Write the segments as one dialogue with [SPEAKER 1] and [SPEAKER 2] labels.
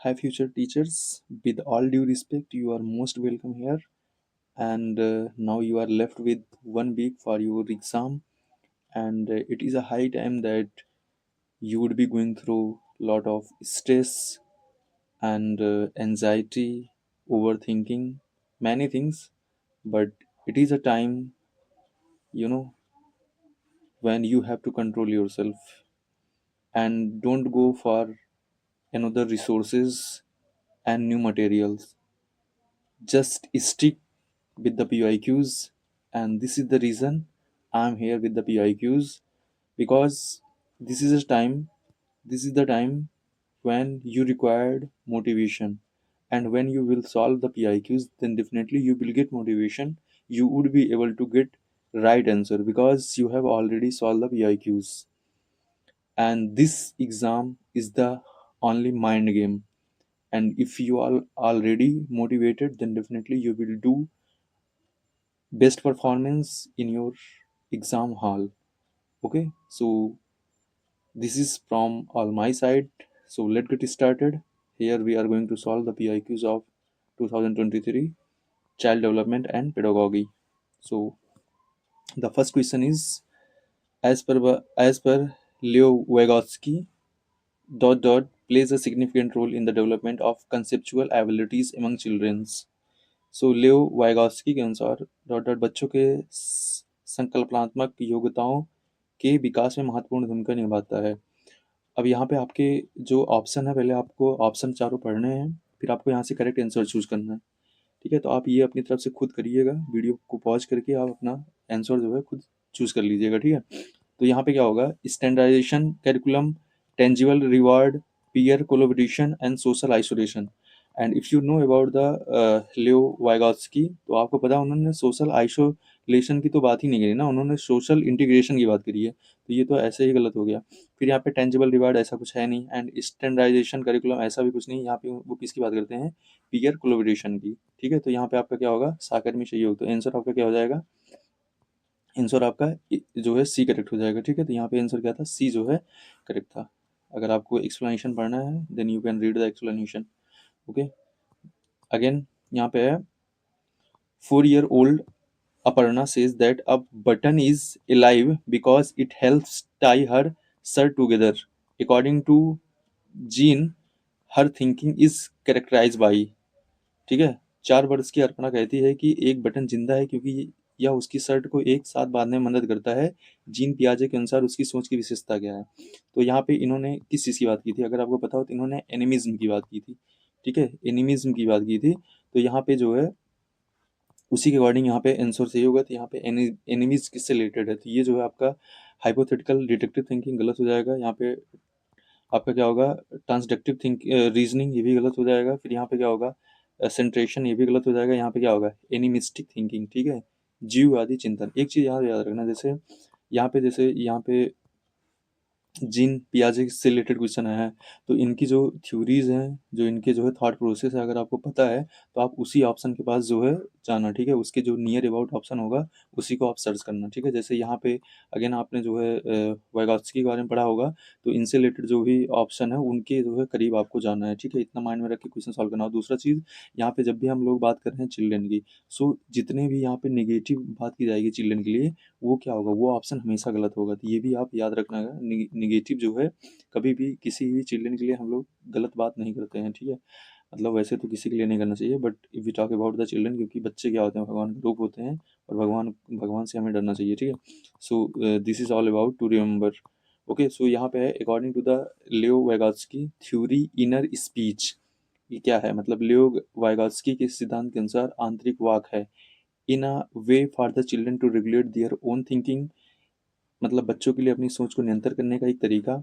[SPEAKER 1] Hi, future teachers. With all due respect, you are most welcome here. And now you are left with 1 week for your exam, and it is a high time that you would be going through a lot of stress and anxiety, overthinking, many things. But it is a time, you know, when you have to control yourself and don't go for another resources and new materials. Just stick with the PIQs, and this is the reason I'm here with the PIQs, because this is a time this is the time when you required motivation, and when you will solve the PIQs, then definitely you will get motivation. You would be able to get right answer because you have already solved the PIQs, and this exam is the only mind game. And if you are already motivated, then definitely you will do best performance in your exam hall. Okay, so this is from all my side. So let's get started. Here we are going to solve the PIQs of 2023 child development and pedagogy. So the first question is, as per Leo Vygotsky, dot dot plays a significant role in the development of conceptual abilities among children. So Leo Vygotsky के अनुसार dot dot बच्चों के संकल्पनात्मक योग्यताओं के विकास में महत्वपूर्ण भूमिका निभाता है। अब यहाँ पे आपके जो ऑप्शन है, पहले आपको ऑप्शन चारों पढ़ने हैं, फिर आपको यहाँ से करेक्ट आंसर चूज करना है। ठीक है, तो आप ये अपनी तरफ से खुद करिएगा, वीडियो को पॉज करके आप अपना आंसर जो है खुद चूज कर लीजिएगा। ठीक है, तो यहाँ पे क्या होगा, standardization, curriculum, tangible reward, peer collaboration and social isolation. And if you know about the Leo Vygotsky, तो आपको पता है उन्होंने सोशल आइसोलेशन की तो बात ही नहीं करी ना, उन्होंने सोशल इंटीग्रेशन की बात करी है, तो ये तो ऐसे ही गलत हो गया। फिर यहाँ पे टेंजिबल रिवार्ड ऐसा कुछ है नहीं, एंड स्टैंडर्डाइजेशन करिकुलम ऐसा भी कुछ नहीं। यहाँ पे वो किसकी बात करते हैं, पीयर कोलैबोरेशन की। ठीक है, तो यहाँ पे आपका क्या होगा, साकर्मी सहयोग, तो आंसर आपका क्या हो जाएगा, आंसर आपका जो है सी करेक्ट हो जाएगा। ठीक है, तो यहाँ पे आंसर क्या था, सी जो है करेक्ट था। अगर आपको एक्सप्लेनेशन पढ़ना है, then you can read the explanation. Okay, again यहाँ पे है, 4 year old Aparna says that a button is alive because it helps tie her shirt together. According to Jean, her thinking is characterized by। ठीक है, 4 वर्ष की अर्पणा कहती है कि एक बटन जिंदा है क्योंकि यह उसकी शर्ट को एक साथ बांधने में मदद करता है। जीन पियाजे के अनुसार उसकी सोच की विशेषता क्या है। तो यहाँ पे इन्होंने किस चीज़ की बात की थी, अगर आपको पता हो, तो इन्होंने एनिमिज्म की बात की थी। ठीक है, एनिमिज्म की बात की थी। तो यहाँ पे जो है उसी के अकॉर्डिंग यहाँ पे आंसर सही होगा। तो यहाँ पे एनिमीज किससे रिलेटेड है, तो ये जो है आपका हाइपोथेटिकल डिडक्टिव थिंकिंग गलत हो जाएगा। यहाँ पे आपका क्या होगा, ट्रांसडक्टिव थिंक रीजनिंग, ये भी गलत हो जाएगा। फिर यहाँ पे क्या होगा, सेंट्रेशन, ये भी गलत हो जाएगा। यहाँ पे क्या होगा, एनिमिस्टिक थिंकिंग। ठीक है, जीववादी चिंतन। एक चीज़ यहाँ याद रखना, जैसे यहाँ पे जीन पियाजे से रिलेटेड क्वेश्चन है, तो इनकी जो थ्योरीज हैं, जो इनके जो है थॉट प्रोसेस है, अगर आपको पता है तो आप उसी ऑप्शन के पास जो है जाना। ठीक है, उसके जो नियर अबाउट ऑप्शन होगा उसी को आप सर्च करना। ठीक है, जैसे यहाँ पे अगेन आपने जो है वाइगॉत्स्की के बारे में पढ़ा होगा, तो इनसे रिलेटेड जो भी ऑप्शन है उनके जो है करीब आपको जाना है। ठीक है, इतना माइंड में रख के क्वेश्चन सॉल्व करना। और दूसरा चीज़, यहाँ पे जब भी हम लोग बात कर रहे हैं चिल्ड्रन की, सो जितने भी यहाँ पे नेगेटिव बात की जाएगी चिल्ड्रन के लिए, वो क्या होगा, वो ऑप्शन हमेशा गलत होगा। तो ये भी आप याद रखना है, निगेटिव जो है कभी भी किसी भी चिल्ड्रन के लिए हम लोग गलत बात नहीं करते हैं। ठीक है, मतलब वैसे तो किसी के लिए नहीं करना चाहिए, but if we talk about the children, क्योंकि बच्चे क्या होते हैं, भगवान के रूप होते हैं, और भगवान भगवान से हमें डरना चाहिए। ठीक है, so this is all about to remember. Okay, so यहाँ पे है, according to the Leo Vygotsky theory inner speech, ये क्या है, मतलब लियो वाइगॉत्स्की के सिद्धांत के अनुसार आंतरिक वाक है। In a way for the children to regulate their own thinking, मतलब बच्चों के लिए अपनी सोच को नियंत्रण करने का एक तरीका।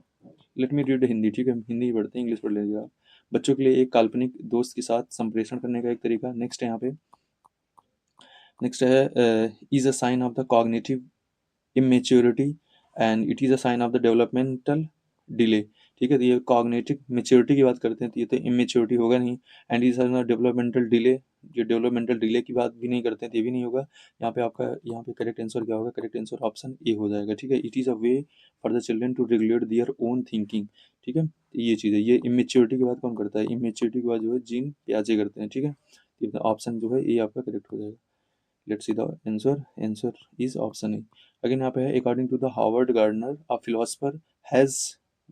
[SPEAKER 1] Let me read Hindi. ठीक है, हिंदी ही पढ़ते हैं, इंग्लिश पढ़ लीजिएगा। बच्चों के लिए एक काल्पनिक दोस्त के साथ संप्रेषण करने का एक तरीका। नेक्स्ट है यहाँ पे, नेक्स्ट है, is a sign of the cognitive immaturity and it is a sign of the developmental delay. ठीक है। तो ये कॉग्निटिव मेच्योरिटी की बात करते हैं तो ये तो इमेच्योरिटी होगा नहीं। एंड इज डेवलपमेंटल डिले, ये डेवलपमेंटल डिले की बात भी नहीं करते हैं तो ये भी नहीं होगा। यहाँ पे आपका यहाँ पे करेक्ट आंसर क्या होगा? करेक्ट आंसर ऑप्शन ए हो जाएगा। ठीक है, it is a way for the children to regulate their own thinking. ठीक है, तो ये चीज़ है। ये इमेच्योरिटी की बात कौन करता है? इमेच्योरिटी की बात जो है जीन पियाजे करते हैं। ठीक है, तो ऑप्शन जो है ए आपका करेक्ट हो जाएगा। Let's see the answer. Answer is option A. Again यहाँ पे है according to the Howard Gardner, a philosopher has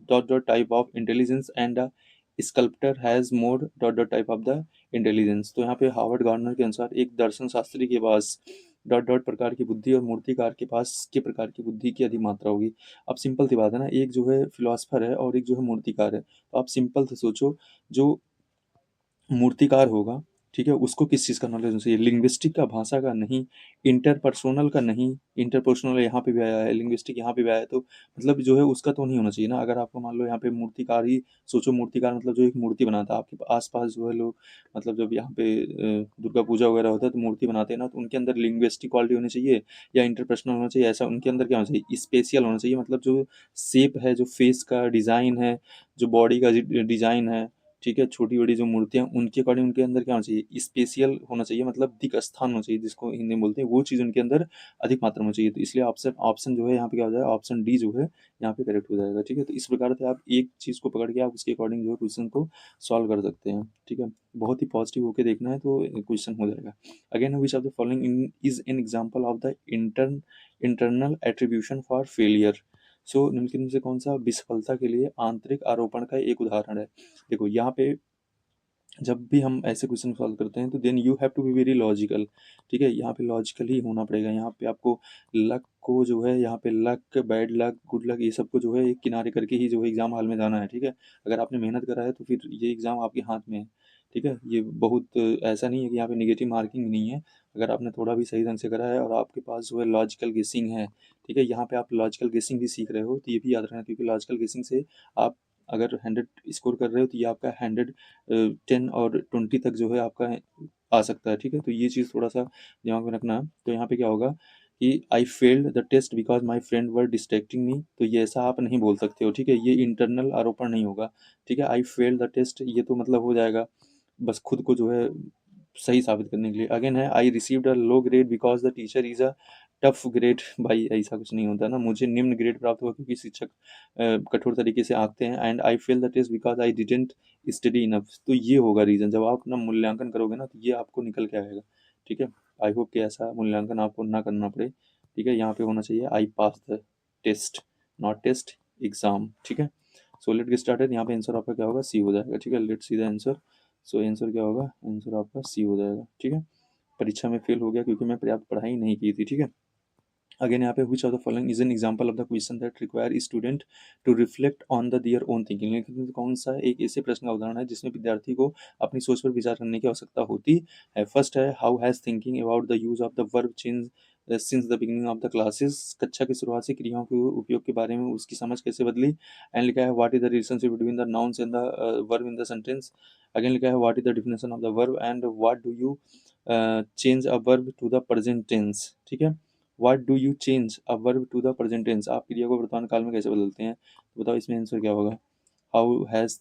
[SPEAKER 1] dot type of intelligence and a sculptor has more dot type of the intelligence. तो यहाँ पे Howard gardener के अनुसार एक दर्शन शास्त्री के पास डॉट प्रकार की बुद्धि और मूर्तिकार के पास के प्रकार की बुद्धि की अधिक मात्रा होगी। अब सिंपल सी बात है ना, एक जो है फिलोसफर है और एक जो है मूर्तिकार है, तो आप सिंपल से सोचो, जो मूर्तिकार होगा, ठीक है, उसको किस चीज़ का नॉलेज होना चाहिए? लिंग्विस्टिक का, भाषा का नहीं, इंटरपर्सनल का नहीं। इंटरपर्सनल यहाँ पे भी आया है, लिंग्विस्टिक यहाँ पे भी आया है, तो मतलब जो है उसका तो नहीं होना चाहिए ना। अगर आपको मान लो यहाँ पे मूर्तिकार ही सोचो, मूर्तिकार मतलब जो एक मूर्ति बनाता है आपके आसपास जो है लोग, मतलब जब यहाँ पे दुर्गा पूजा वगैरह होता है तो मूर्ति बनाते हैं ना, तो उनके अंदर लिंग्विस्टिक क्वालिटी होनी चाहिए या इंटरपर्सनल होना चाहिए? ऐसा उनके अंदर क्या होना चाहिए? स्पेशियल होना चाहिए। मतलब जो शेप है, जो फेस का डिज़ाइन है, जो बॉडी का डिज़ाइन है, ठीक है, छोटी-बड़ी जो मूर्तियाँ उनके अकॉर्डिंग उनके अंदर क्या होना चाहिए? स्पेशियल होना चाहिए, मतलब दिक् स्थान होना चाहिए, जिसको हिंदी में बोलते हैं, वो चीज़ उनके अंदर अधिक मात्रा में होनी चाहिए। तो इसलिए ऑप्शन ऑप्शन जो है यहाँ पे क्या हो जाएगा? ऑप्शन डी जो है यहाँ पे करेक्ट हो जाएगा। ठीक है, तो इस प्रकार से आप एक चीज़ को पकड़ के आप उसके अकॉर्डिंग जो है क्वेश्चन को सॉल्व कर सकते हैं। ठीक है, बहुत ही पॉजिटिव होके देखना है तो क्वेश्चन हो जाएगा। Again which of the following is an example of the internal attribution for failure. So निम्नलिखित में से कौन सा विफलता के लिए आंतरिक आरोपण का एक उदाहरण है? देखो यहाँ पे जब भी हम ऐसे क्वेश्चन सॉल्व करते हैं तो then you have to be very logical. ठीक है, यहाँ पे लॉजिकल ही होना पड़ेगा। यहाँ पे आपको लक को जो है, यहाँ पे luck, bad luck, good luck, ये सबको जो है एक किनारे करके ही जो है एग्जाम हॉल में जाना है। ठीक है, अगर आपने मेहनत करा है तो फिर ये एग्जाम आपके हाथ में है। ठीक है, ये बहुत ऐसा नहीं है कि यहाँ पे निगेटिव मार्किंग नहीं है। अगर आपने थोड़ा भी सही ढंग से करा है और आपके पास जो है लॉजिकल गेसिंग है, ठीक है, यहाँ पे आप लॉजिकल गेसिंग भी सीख रहे हो, तो ये भी याद रखना, क्योंकि लॉजिकल गेसिंग से आप अगर 100 स्कोर कर रहे हो तो ये आपका 10 और 20 तक जो है आपका आ सकता है। ठीक है, तो ये चीज़ थोड़ा सा दिमाग में रखना। तो यहाँ पे क्या होगा कि I failed the test because my friend were distracting me, तो ये ऐसा आप नहीं बोल सकते हो। ठीक है, ये इंटरनल आरोपण नहीं होगा। ठीक है, आई फेल्ड द टेस्ट, ये तो मतलब हो जाएगा बस खुद को जो है सही साबित करने के लिए। अगेन है I received a low grade because the teacher is a tough grade. भाई ऐसा कुछ नहीं होता ना, मुझे निम्न ग्रेड प्राप्त हुआ क्योंकि शिक्षक कठोर तरीके से आंकते हैं। And I fail the test because I didn't study enough, तो ये होगा रीज़न। जब आप अपना मूल्यांकन करोगे ना तो ये आपको निकल के आएगा। ठीक है, आई होप कि ऐसा मूल्यांकन आपको ना करना पड़े। ठीक है, यहाँ पे होना चाहिए I pass the test, not test, exam. ठीक है, सो लेट गेट स्टार्टेड। यहाँ पे आंसर आपका क्या होगा? सी हो जाएगा। ठीक है, let see the answer. So answer क्या होगा? आंसर आपका सी हो जाएगा। ठीक है, परीक्षा में फेल हो गया क्योंकि मैं पर्याप्त पढ़ाई नहीं की थी। ठीक है, अगेन यहाँ पे which of the following is an example of the question that require student to reflect on the their own thinking। लेकिन कौन सा एक ऐसे प्रश्न का उदाहरण है जिसमें विद्यार्थी को अपनी सोच पर विचार करने की आवश्यकता होती है? फर्स्ट है how has thinking about the use of the verb change since the beginning of the classes, कक्षा की शुरुआत से क्रियाओं के उपयोग के बारे में उसकी समझ कैसे बदली। एंड लिखा है what is the relationship between the nouns and the verb in the sentence. Again लिखा है what is the definition of the verb and what do you change a verb to the present tense. ठीक है, what do you change a verb to the present tense, आप क्रिया को वर्तमान काल में कैसे बदलते हैं? तो बताओ इसमें आंसर क्या होगा? How has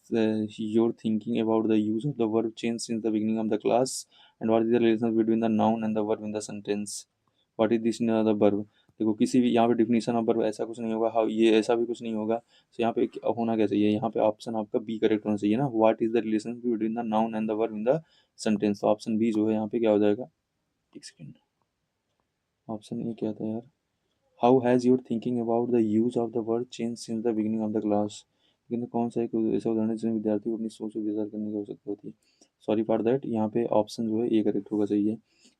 [SPEAKER 1] your thinking about the use of the verb change since the beginning of the class and what is the relation between the noun and the verb in the sentence. What is this the verb? देखो किसी भी यहाँ पे definition of verb ऐसा कुछ नहीं होगा, how ये ऐसा भी कुछ नहीं होगा। तो यहाँ पे होना क्या चाहिए? यहाँ पे ऑप्शन आपका बी करेक्ट होना चाहिए ना, what is the relation between the noun and the verb in the sentence. तो ऑप्शन बी जो है यहाँ पे क्या हो जाएगा? एक सेकेंड, ऑप्शन ए क्या था यार? How has your thinking about the use of the word change since the beginning of the class. लेकिन कौन सा एक ऐसा उदाहरण है जिसमें विद्यार्थी को अपनी सोच पर विचार करने की आवश्यकता होती है? सॉरी फॉर दैट, यहाँ पे ऑप्शन जो है ए करेक्ट होगा चाहिए।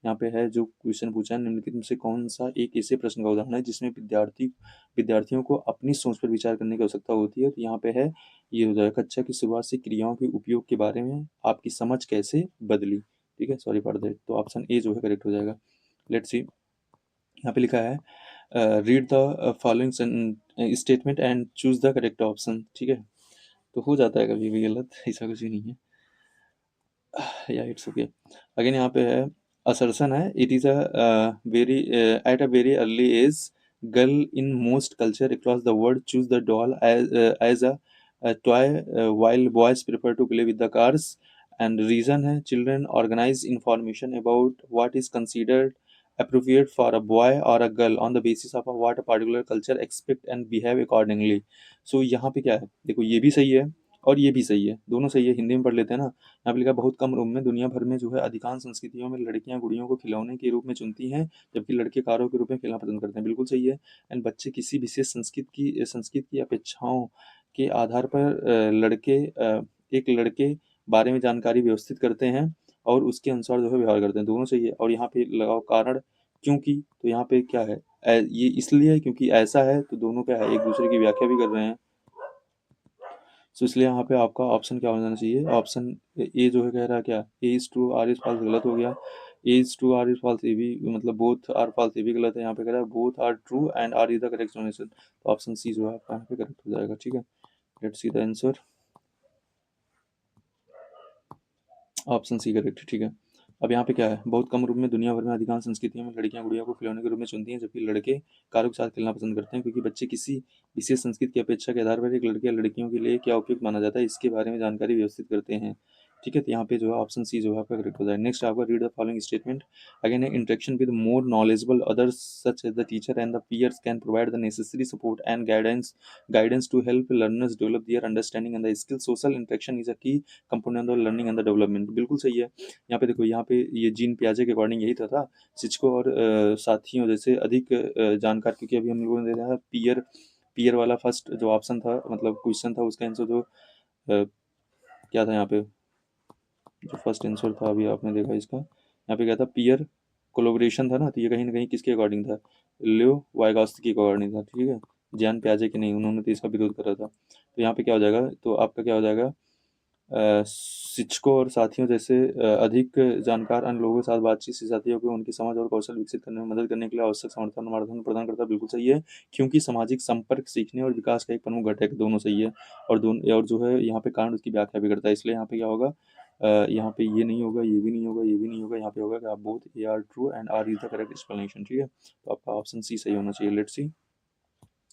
[SPEAKER 1] यहाँ पे है जो क्वेश्चन पूछा है निम्नलिखित में से कौन सा एक ऐसे प्रश्न का उदाहरण है जिसमें विद्यार्थियों को अपनी सोच पर विचार करने की आवश्यकता होती है? तो यहाँ पे है, ये हो जाएगा कक्षा की शुरुआत से क्रियाओं के उपयोग के बारे में आपकी समझ कैसे बदली। ठीक है, सॉरी फॉर दैट, तो ऑप्शन ए जो है करेक्ट हो जाएगा। लेट्स सी, यहाँ पे लिखा है read the following statement and choose the correct option. ठीक है, तो हो जाता है कभी भी गलत, ऐसा कुछ भी नहीं है, या इट्स ओके। अगेन यहाँ पे है असर्शन है it is a very at a very early age girl in most culture across the world choose the doll as a toy while boys prefer to play with the cars. And reason है children organize information about what is considered appropriate for a boy or a girl on the basis of what a particular culture expect and behave accordingly. So यहाँ पे क्या है, देखो ये भी सही है और ये भी सही है, दोनों सही है। हिंदी में पढ़ लेते हैं ना। यहाँ पे लिखा बहुत कम उम्र में दुनिया भर में जो है अधिकांश संस्कृतियों में लड़कियां गुड़ियों को खिलौने के रूप में चुनती हैं, जबकि लड़के कारों के रूप में खेलना पसंद करते हैं। बिल्कुल सही है। एंड बच्चे किसी विशेष संस्कृत की अपेक्षाओं के आधार पर एक लड़के बारे में जानकारी व्यवस्थित करते हैं और उसके अनुसार जो है व्यवहार करते हैं। दोनों सही है। और यहाँ पे लगाओ कारण क्योंकि, तो यहाँ पे क्या है, ये इसलिए है क्योंकि ऐसा है, तो दोनों क्या है, एक दूसरे की व्याख्या भी कर रहे हैं। सो इसलिए यहाँ पे आपका ऑप्शन क्या हो जाना चाहिए, ऑप्शन ए जो है कह रहा है क्या, A is true R is false, गलत हो गया। A is true R is false, ये भी मतलब बोथ आर फॉल्स, ये भी गलत है। यहाँ पे कह रहा है both are true and R is the correct explanation, तो ऑप्शन सी जो है आपका यहाँ पे करेक्ट हो जाएगा। ठीक है, let's see the answer. Option C correct. ठीक है, अब यहाँ पे क्या है, बहुत कम रूप में दुनिया भर में अधिकांश संस्कृतियों में लड़कियां गुड़िया को खिलौने के रूप में चुनती हैं, जबकि लड़के कारों के साथ खेलना पसंद करते हैं, क्योंकि बच्चे किसी विशेष संस्कृति की अपेक्षा के आधार पर एक लड़के या लड़कियों के लिए क्या उपयुक्त माना जाता है इसके बारे में जानकारी व्यवस्थित करते हैं। ठीक है, तो यहाँ पे जो है ऑप्शन सी जो है आपका करेक्ट हो जाएगा। नेक्स्ट आपका read the following statement. Again interaction with more knowledgeable others such as the teacher and the peers can provide the necessary support and guidance to help learners develop their understanding and the skill. Social interaction is a key component of learning and the development. बिल्कुल सही है। यहाँ पे देखो, यहाँ पे ये gene पियाजे के अकॉर्डिंग यही था शिक्षकों और साथियों जैसे अधिक जानकार, क्योंकि अभी हम लोगों ने देखा पीयर पीयर वाला फर्स्ट जो ऑप्शन था, मतलब क्वेश्चन था, उसका आंसर जो क्या था यहाँ पे, जो फर्स्ट आंसर था अभी आपने देखा इसका, यहाँ पे क्या था, पीयर कोलोब्रेशन था ना, तो ये कहीं ना कहीं किसके अकॉर्डिंग था, लियो वाइगॉत्स्की के अकॉर्डिंग था। ठीक है, जियान पियाजे के नहीं, उन्होंने तो इसका विरोध करा था। तो यहाँ पे क्या हो जाएगा, तो आपका क्या हो जाएगा, शिक्षकों और साथियों जैसे अधिक जानकार अन्य लोगों के साथ बातचीत से साथियों को उनकी समझ और कौशल विकसित करने में मदद करने के लिए आवश्यक समर्थन और मार्गदर्शन प्रदान करता है। बिल्कुल सही है, क्योंकि सामाजिक संपर्क सीखने और विकास का एक प्रमुख घटक है। दोनों सही है। और जो है यहाँ पे कारण उसकी व्याख्या भी करता है, इसलिए यहाँ पे क्या होगा, यहाँ पे ये नहीं होगा, ये भी नहीं होगा, ये भी नहीं होगा, यहाँ पे होगा कि आप both A are true and R is the correct explanation. ठीक है, तो आपका ऑप्शन सी सही होना चाहिए। Let's see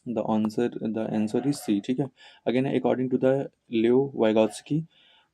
[SPEAKER 1] the answer is C. ठीक है, again according to the Leo Vygotsky,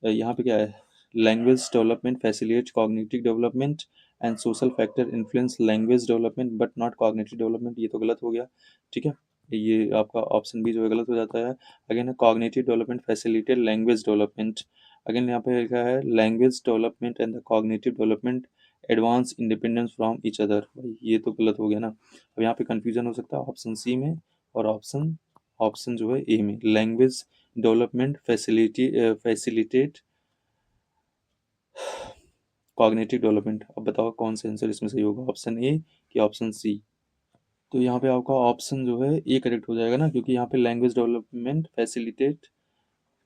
[SPEAKER 1] यहाँ पे क्या है, language development facilitate cognitive development and social factor influence language development but not cognitive development, ये तो गलत हो गया। ठीक है, ये आपका ऑप्शन बी जो है गलत हो जाता है। Again cognitive development facilitate language development, again यहाँ पे लिखा है language development and the cognitive development advance independence from each other, भाई ये तो गलत हो गया ना। अब यहाँ पे कंफ्यूजन हो सकता है ऑप्शन सी में और ऑप्शन ऑप्शन जो है ए में, language development facilitate cognitive development. अब बताओ कौन सा आंसर इसमें सही होगा, ऑप्शन ए कि ऑप्शन सी। तो यहाँ पे आपका ऑप्शन जो है ए करेक्ट हो जाएगा ना, क्योंकि यहाँ पे language development facilitate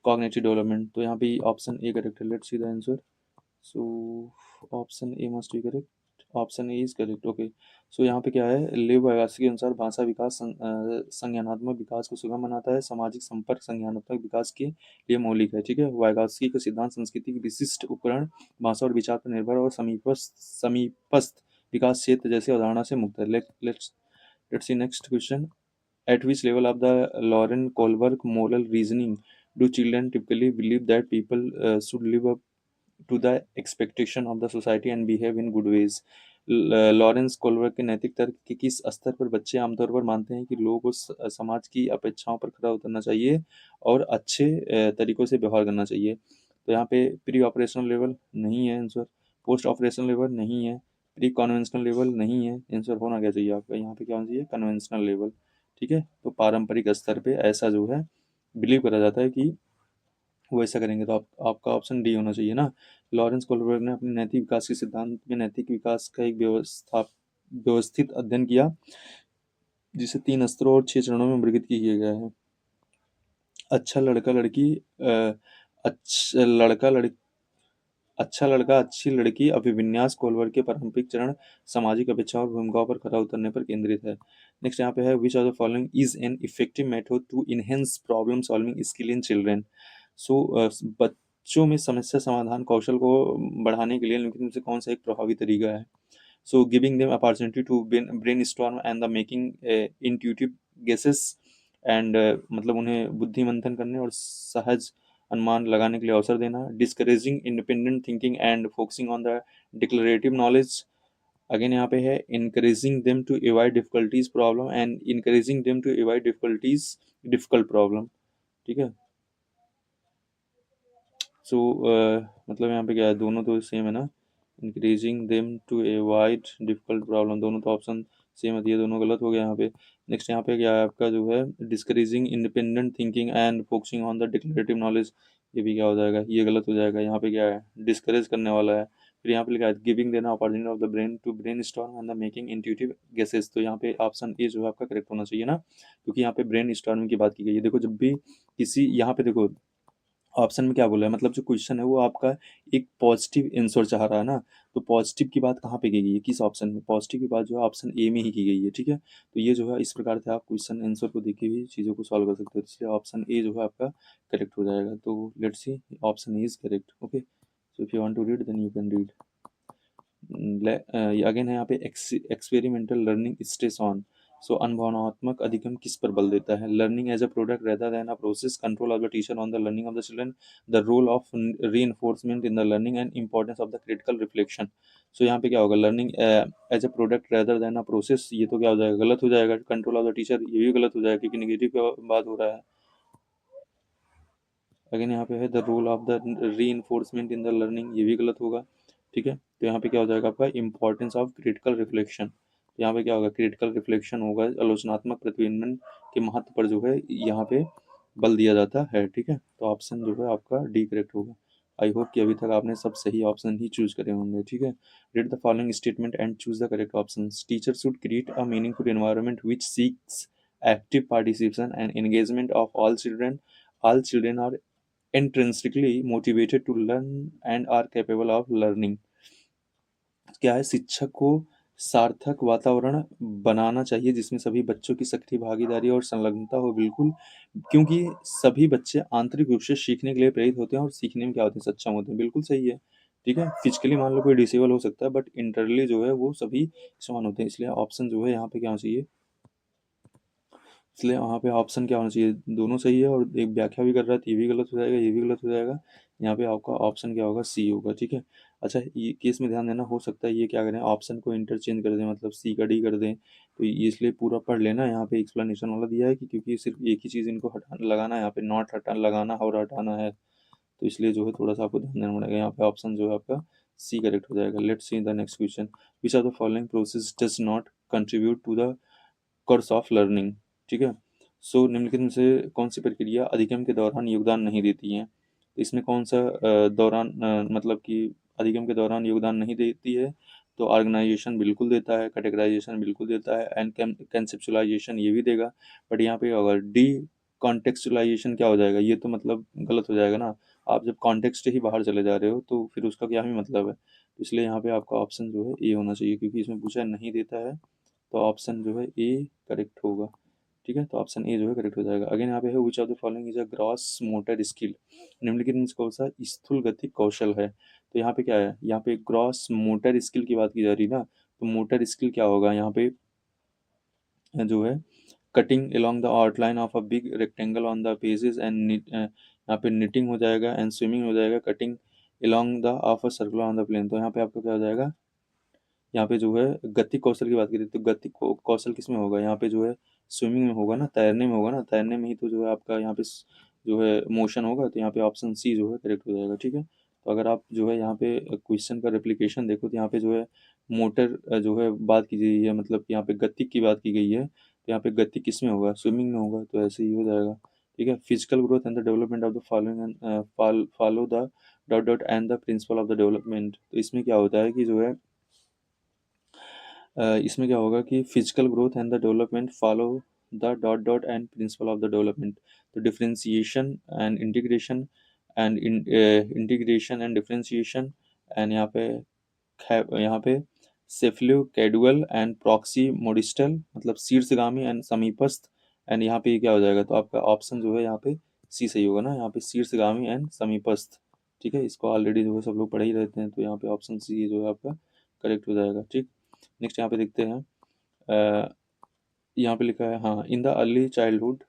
[SPEAKER 1] cognitive development, तो यहाँ पे ऑप्शन ए करेक्ट है। Let's see the answer. So option A must be correct, option A is correct. Okay, so यहाँ पे क्या है, लेव वायगासी के अनुसार भाषा विकास संज्ञानात्मक विकास को सुगम बनाता है, सामाजिक संपर्क संज्ञानात्मक विकास के लिए मौलिक है। ठीक है, वायगासी का सिद्धांत संस्कृति के विशिष्ट उपकरण भाषा और विचार पर निर्भर और समीपस्थ विकास क्षेत्र जैसे अवधारणा से मुक्त है। Let's C next question. At which level of the Lauren Kohlberg moral reasoning do children typically believe that people should live up to the expectation of the society and behave in good ways? Lawrence Kohlberg के नैतिक तर्क के किस स्तर पर बच्चे आमतौर पर मानते हैं कि लोगों को समाज की अपेक्षाओं पर खरा उतरना चाहिए और अच्छे तरीकों से व्यवहार करना चाहिए? तो यहाँ पे प्री ऑपरेशनल लेवल नहीं है आंसर, पोस्ट ऑपरेशनल लेवल नहीं है, प्री कन्वेंशनल लेवल नहीं है, आंसर होना क्या चाहिए आपका, यहाँ पे क्या होना चाहिए, कन्वेंशनल लेवल। ठीक है, तो पारंपरिक स्तर पे ऐसा जो है बिलीव करा जाता है कि वो ऐसा करेंगे, तो आपका ऑप्शन डी होना चाहिए ना। लॉरेंस कोलबर्ग ने अपने नैतिक विकास के सिद्धांत में नैतिक विकास का एक व्यवस्थित अध्ययन किया, जिसे 3 स्तरों और 6 चरणों में वर्गीकृत किया गया है। अच्छा लड़का लड़की अच्छा लड़का लड़की अच्छा लड़का अच्छी लड़की अभिविन्यास कोलवर्ग के पारंपरिक चरण सामाजिक अपेक्षाओं और भूमिकाओं पर खरा उतरने पर केंद्रित है। नेक्स्ट यहाँ पे है which of the following is an effective method to enhance problem solving skill in children. So बच्चों में समस्या समाधान कौशल को बढ़ाने के लिए निम्नलिखित में से कौन सा एक प्रभावी तरीका है? So giving them opportunity to brainstorm and the making intuitive guesses, एंड मतलब उन्हें बुद्धि मंथन करने और सहज अनुमान लगाने के लिए अवसर देना, discouraging independent thinking and focusing on the declarative knowledge. Again यहाँ पे है encouraging them to avoid difficulties problem and encouraging them to avoid difficulties difficult problem। ठीक है। सो मतलब यहाँ पे क्या है, दोनों तो सेम है ना, increasing them to avoid difficult problem, दोनों तो ऑप्शन सेम है, ये दोनों गलत हो गया यहाँ पे। नेक्स्ट यहाँ पे क्या है आपका जो है, discouraging independent thinking and focusing on the declarative knowledge, ये भी क्या हो जाएगा, ये गलत हो जाएगा। यहाँ पे क्या है, डिस्करेज करने वाला है। फिर यहाँ पे लिखा है गिविंग देना opportunity of the brain to brainstorm and the making intuitive guesses, तो यहाँ पे ऑप्शन ए जो है आपका करेक्ट होना चाहिए ना, क्योंकि यहाँ पे ब्रेन स्टॉर्मिंग की बात की गई है। देखो जब भी किसी, यहाँ पे देखो ऑप्शन में क्या बोला है, मतलब जो क्वेश्चन है वो आपका एक पॉजिटिव आंसर चाह रहा है ना, तो पॉजिटिव की बात कहाँ पे की गई है, किस ऑप्शन में, पॉजिटिव की बात जो है ऑप्शन ए में ही की गई है। ठीक है, तो ये जो है इस प्रकार से आप क्वेश्चन आंसर को देख के भी चीज़ों को सॉल्व कर सकते हो, इसलिए ऑप्शन ए जो है आपका करेक्ट हो जाएगा। तो let's see, option A is correct. Okay, so if you want to read then you can read. Again है यहाँ पे experimental learning stress on, so अनुभवनात्मक अधिगम किस पर बल देता है, learning as a product rather than a process, control of the teacher on the learning of the children, the role of reinforcement in the learning and importance of the critical reflection. So यहाँ पे क्या होगा, learning as a product rather than a process, ये तो क्या हो जाएगा, गलत हो जाएगा। कंट्रोल ऑफ द टीचर, ये भी गलत हो जाएगा क्योंकि निगेटिव का बात हो रहा है। अगेन यहाँ पे है द रोल ऑफ द री इन्फोर्समेंट इन द लर्निंग, ये भी गलत होगा। ठीक है, तो यहाँ पे क्या हो जाएगा आपका इंपॉर्टेंस ऑफ क्रिटिकल रिफ्लेक्शन, तो यहाँ पे क्या होगा, क्रिटिकल रिफ्लेक्शन होगा, आलोचनात्मक प्रतिबिंबन के महत्व पर जो है यहाँ पे बल दिया जाता है। ठीक है, तो ऑप्शन जो है आपका डी करेक्ट होगा। आई होप कि अभी तक आपने सब सही ऑप्शन ही चूज करे होंगे। ठीक है, read the following statement and choose the correct option. Teacher should create a meaningful environment which seeks active participation and engagement of all children. All children are intrinsically motivated to learn and are capable of learning। क्या है, शिक्षक को सार्थक वातावरण बनाना चाहिए जिसमें सभी बच्चों की सक्रिय भागीदारी और संलग्नता हो, बिल्कुल, क्योंकि सभी बच्चे आंतरिक रूप से सीखने के लिए प्रेरित होते हैं और सीखने में क्या होते हैं, सक्षम होते हैं, बिल्कुल सही है। ठीक है, फिजिकली मान लो कोई डिसेबल हो सकता है बट इंटरली जो है वो सभी समान होते हैं, इसलिए ऑप्शन जो है यहाँ पे क्या होना चाहिए, इसलिए वहाँ पे ऑप्शन क्या होना चाहिए, दोनों सही है, और एक व्याख्या भी कर रहा है तो ये भी गलत हो जाएगा, ये भी गलत हो जाएगा। यहाँ पे आपका ऑप्शन क्या होगा, सी होगा। ठीक है, अच्छा ये केस में ध्यान देना, हो सकता है ये क्या करें, ऑप्शन को इंटरचेंज कर दें, मतलब सी का डी कर दें, तो ये इसलिए पूरा पढ़ लेना। यहाँ पे एक्सप्लेनेशन वाला दिया है कि क्योंकि सिर्फ एक ही चीज़ इनको हटा लगाना है, यहाँ पे नॉट हटा लगाना और हटाना है, तो इसलिए जो है थोड़ा सा आपको ध्यान देना पड़ेगा। यहाँ पे ऑप्शन जो है आपका सी करेक्ट हो जाएगा। Let's see the next question, which of the following process does not contribute to the course of learning. ठीक है, सो निम्नलिखित में से कौन सी प्रक्रिया अधिगम के दौरान योगदान नहीं देती है, तो इसमें कौन सा दौरान मतलब कि अधिगम के दौरान योगदान नहीं देती है, तो ऑर्गेनाइजेशन बिल्कुल देता है, कैटेगराइजेशन बिल्कुल देता है, एंड कंसेप्चुलाइजेशन ये भी देगा। बट यहाँ पे अगर डी कॉन्टेक्चुलाइजेशन क्या हो जाएगा, ये तो मतलब गलत हो जाएगा ना, आप जब कॉन्टेक्स्ट ही बाहर चले जा रहे हो तो फिर उसका क्या ही मतलब है, तो इसलिए यहाँ पे आपका ऑप्शन जो है ए होना चाहिए, क्योंकि इसमें पूछा है नहीं देता है, तो ऑप्शन जो है ए करेक्ट होगा। ठीक है, तो ऑप्शन ए जो है करेक्ट हो जाएगा। अगेन यहाँ पे है which of the following is a gross motor skill, निम्नलिखित में से कौन सा स्थूल गतिक कौशल है, तो यहाँ पे क्या है, यहाँ पे ग्रॉस मोटर स्किल की बात की जा रही है ना, तो मोटर स्किल क्या होगा यहाँ पे जो है, cutting along the outline of a big rectangle on the pages and यहाँ पे knitting हो जाएगा एंड स्विमिंग हो जाएगा, cutting along the of a circle on the plane, तो यहाँ पे आपका क्या हो जाएगा, यहाँ पे जो है गति कौशल की बात करें तो गति कौशल किस में होगा, यहाँ पे जो है स्विमिंग में होगा ना, तैरने में होगा ना, तैरने में ही तो जो है आपका यहाँ पे जो है मोशन होगा, तो यहाँ पे ऑप्शन सी जो है करेक्ट हो जाएगा। ठीक है, तो अगर आप जो है यहाँ पे क्वेश्चन का रिप्लिकेशन देखो तो यहाँ पे जो है मोटर जो है बात की गई है, मतलब कि यहाँ पे गति की बात की गई है, तो यहाँ पे गति किस में होगा, स्विमिंग में होगा, तो ऐसे ही हो जाएगा। ठीक है, physical growth and the development of the following and follow the dot dot and the principal of the development, तो इसमें क्या होता है कि जो है इसमें क्या होगा कि physical growth and the development follow the dot dot and principle of the development, तो differentiation and integration and integration and differentiation and यहाँ पे सेफ्ल्यू कैडुअल एंड प्रॉक्सी मोडिस्टल, मतलब शीर्षगामी एंड समीपस्थ, एंड यहाँ पे क्या हो जाएगा, तो आपका ऑप्शन जो है यहाँ पे सी सही होगा ना, यहाँ पे शीर्षगामी एंड समीपस्थ। ठीक है, इसको ऑलरेडी जो है सब लोग पढ़े ही रहते हैं, तो यहाँ पे ऑप्शन सी जो है आपका करेक्ट हो जाएगा। ठीक, नेक्स्ट यहाँ पे देखते हैं, अ, यहाँ पे लिखा है हाँ, in the early childhood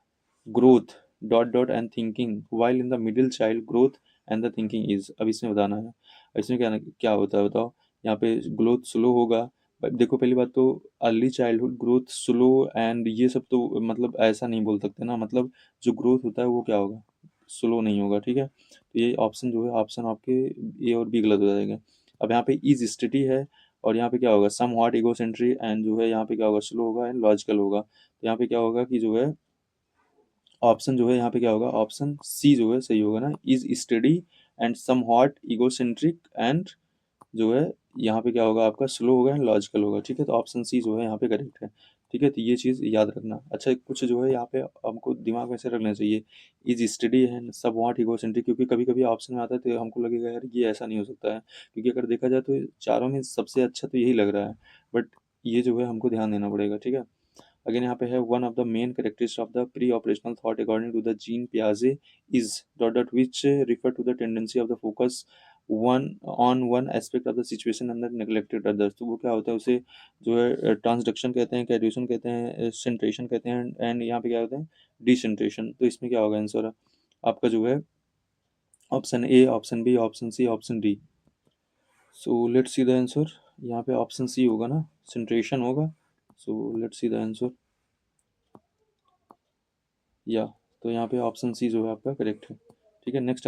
[SPEAKER 1] growth dot dot and thinking while in the middle child growth and the thinking is. अब इसमें बताना है, इसमें क्या क्या होता है बताओ। यहाँ पे ग्रोथ स्लो होगा। देखो पहली बात तो early childhood growth slow and ये सब तो मतलब ऐसा नहीं बोल सकते ना, मतलब जो ग्रोथ होता है वो क्या होगा, स्लो नहीं होगा, ठीक है। तो ये ऑप्शन जो है, ऑप्शन आपके ए और बी गलत हो जाएंगे। अब यहाँ पे इज स्टडी है, और यहाँ पे क्या होगा, सम व्हाट इगोसेंट्री, एंड जो है यहाँ पे क्या होगा, स्लो होगा एंड लॉजिकल होगा। तो यहाँ पे क्या होगा कि जो है ऑप्शन जो है यहाँ पे क्या होगा, ऑप्शन सी जो है सही होगा ना, is study and some hot egocentric एंड जो है यहाँ पे क्या होगा आपका, स्लो होगा एंड लॉजिकल होगा, ठीक है। तो ऑप्शन सी जो है यहाँ पे करेक्ट है, ठीक है। तो ये चीज़ याद रखना। अच्छा कुछ जो है यहाँ पे हमको दिमाग में से रखना चाहिए, इज स्टडी एंड सब वॉट इगोसेंट्रिक, क्योंकि कभी कभी ऑप्शन में आता है तो हमको लगेगा यार ये ऐसा नहीं हो सकता है, क्योंकि अगर देखा जाए तो चारों में सबसे अच्छा तो यही लग रहा है, बट ये जो है हमको ध्यान देना पड़ेगा, ठीक है। अगेन यहाँ पे है, one of the main characteristics of the pre operational thought according to the Jean पियाजे is dot dot which refer to the tendency of the focus one on one aspect of the situation and neglected others. तो वो क्या होता है, उसे जो है transduction कहते हैं, कैड्यूशन कहते हैं, सेंट्रेशन कहते हैं, एंड यहाँ पे क्या होता है, डिसेंट्रेशन। तो इसमें क्या होगा आंसर आपका जो है, option A, option B, option C, option D. So let's see the answer. यहाँ पे ऑप्शन सी होगा ना, सेंट्रेशन होगा। So let's see the answer. या तो यहाँ पे ऑप्शन सी जो है आपका करेक्ट है, ठीक है। नेक्स्ट